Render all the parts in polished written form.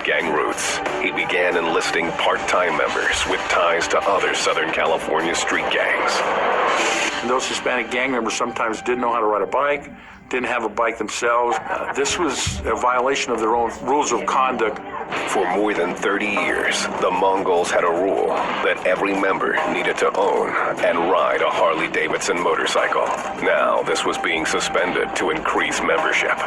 gang roots. He began enlisting part-time members with ties to other Southern California street gangs. And those Hispanic gang members sometimes didn't know how to ride a bike, didn't have a bike themselves. This was a violation of their own rules of conduct. For more than 30 years, the Mongols had a rule that every member needed to own and ride a Harley-Davidson motorcycle. Now, this was being suspended to increase membership.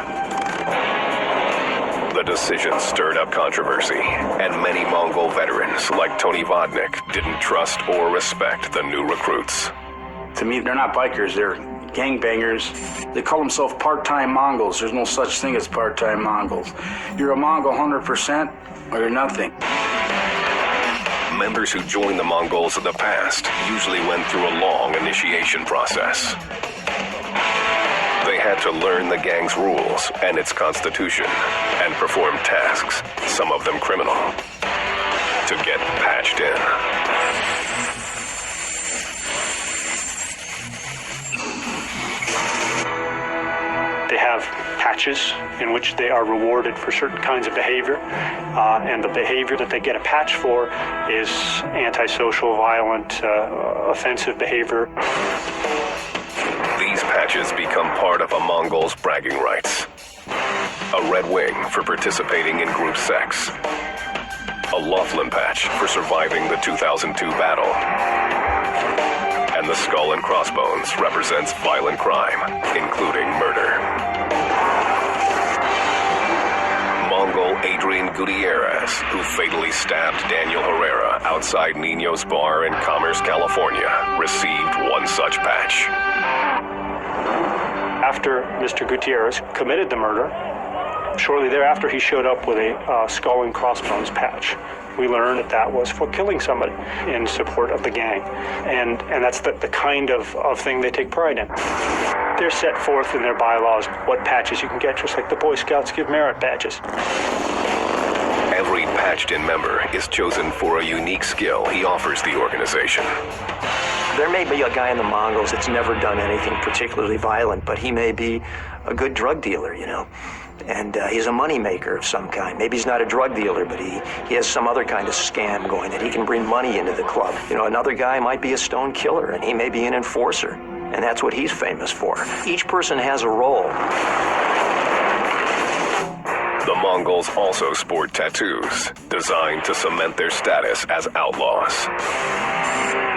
The decision stirred up controversy, and many Mongol veterans, like Tony Vodnik, didn't trust or respect the new recruits. To me, they're not bikers, they're gangbangers. They call themselves part-time Mongols. There's no such thing as part-time Mongols. You're a Mongol 100% or you're nothing. Members who joined the Mongols of the past usually went through a long initiation process. They had to learn the gang's rules and its constitution and perform tasks, some of them criminal, to get patched in. They have patches in which they are rewarded for certain kinds of behavior, and the behavior that they get a patch for is antisocial, violent, offensive behavior. These patches become part of a Mongol's bragging rights. A red wing for participating in group sex. A Laughlin patch for surviving the 2002 battle. And the skull and crossbones represents violent crime, including murder. Mongol Adrian Gutierrez, who fatally stabbed Daniel Herrera outside Nino's bar in Commerce, California, received one such patch. After Mr. Gutierrez committed the murder, shortly thereafter he showed up with a skull and crossbones patch. We learned that that was for killing somebody in support of the gang. And that's the kind of thing they take pride in. They're set forth in their bylaws what patches you can get, just like the Boy Scouts give merit badges. Every patched-in member is chosen for a unique skill he offers the organization. There may be a guy in the Mongols that's never done anything particularly violent, but he may be a good drug dealer, you know. And he's a moneymaker of some kind. Maybe he's not a drug dealer, but he has some other kind of scam going that he can bring money into the club. You know, another guy might be a stone killer, and he may be an enforcer. And that's what he's famous for. Each person has a role. The Mongols also sport tattoos, designed to cement their status as outlaws.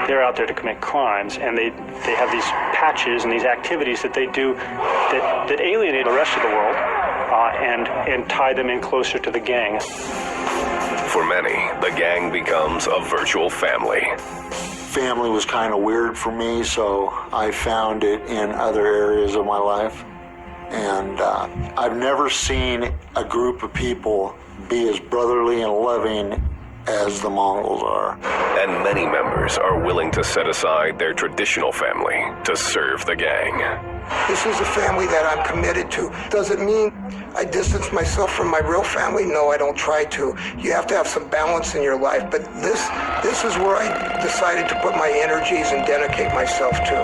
They're out there to commit crimes, and they have these patches and these activities that they do that alienate the rest of the world and tie them in closer to the gang. For many, the gang becomes a virtual family. Family was kind of weird for me, so I found it in other areas of my life. And I've never seen a group of people be as brotherly and loving as the Mongols are. And many members are willing to set aside their traditional family to serve the gang. This is a family that I'm committed to. Does it mean I distance myself from my real family? No, I don't try to. You have to have some balance in your life, but this is where I decided to put my energies and dedicate myself to.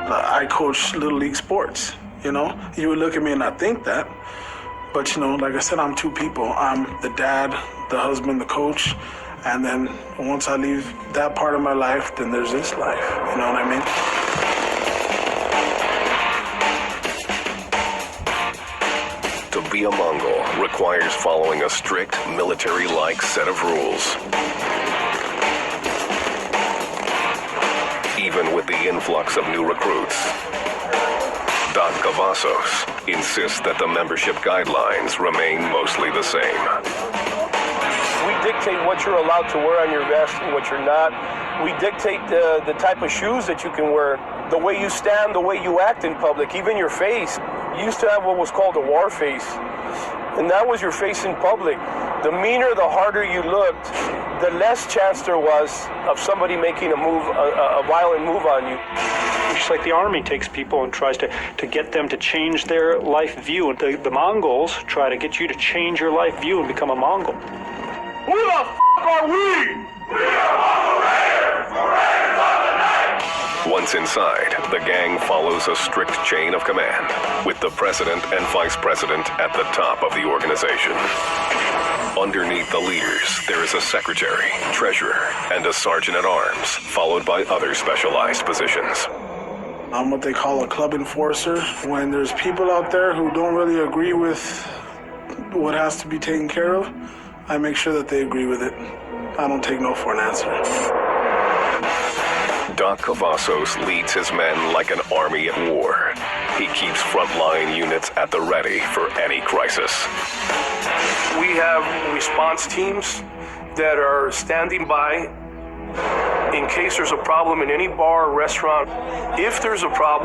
I coach Little League sports, you know? You would look at me and not think that, but you know, like I said, I'm two people. I'm the dad, the husband, the coach, and then once I leave that part of my life, then there's this life, you know what I mean? To be a Mongol requires following a strict military-like set of rules. Even with the influx of new recruits, Doc Cavazos insists that the membership guidelines remain mostly the same. We dictate what you're allowed to wear on your vest and what you're not. We dictate the type of shoes that you can wear, the way you stand, the way you act in public, even your face. You used to have what was called a war face, and that was your face in public. The meaner, the harder you looked, the less chance there was of somebody making a move, a violent move on you. Just like the army takes people and tries to get them to change their life view. And the Mongols try to get you to change your life view and become a Mongol. Who the f*** are we? We are Mongol Raiders, the Raiders of the Night! Once inside, the gang follows a strict chain of command, with the president and vice president at the top of the organization. Underneath the leaders, there is a secretary, treasurer, and a sergeant-at-arms, followed by other specialized positions. I'm what they call a club enforcer. When there's people out there who don't really agree with what has to be taken care of, I make sure that they agree with it. I don't take no for an answer. Doc Cavazos leads his men like an army at war. He keeps frontline units at the ready for any crisis. We have response teams that are standing by in case there's a problem in any bar or restaurant. If there's a problem,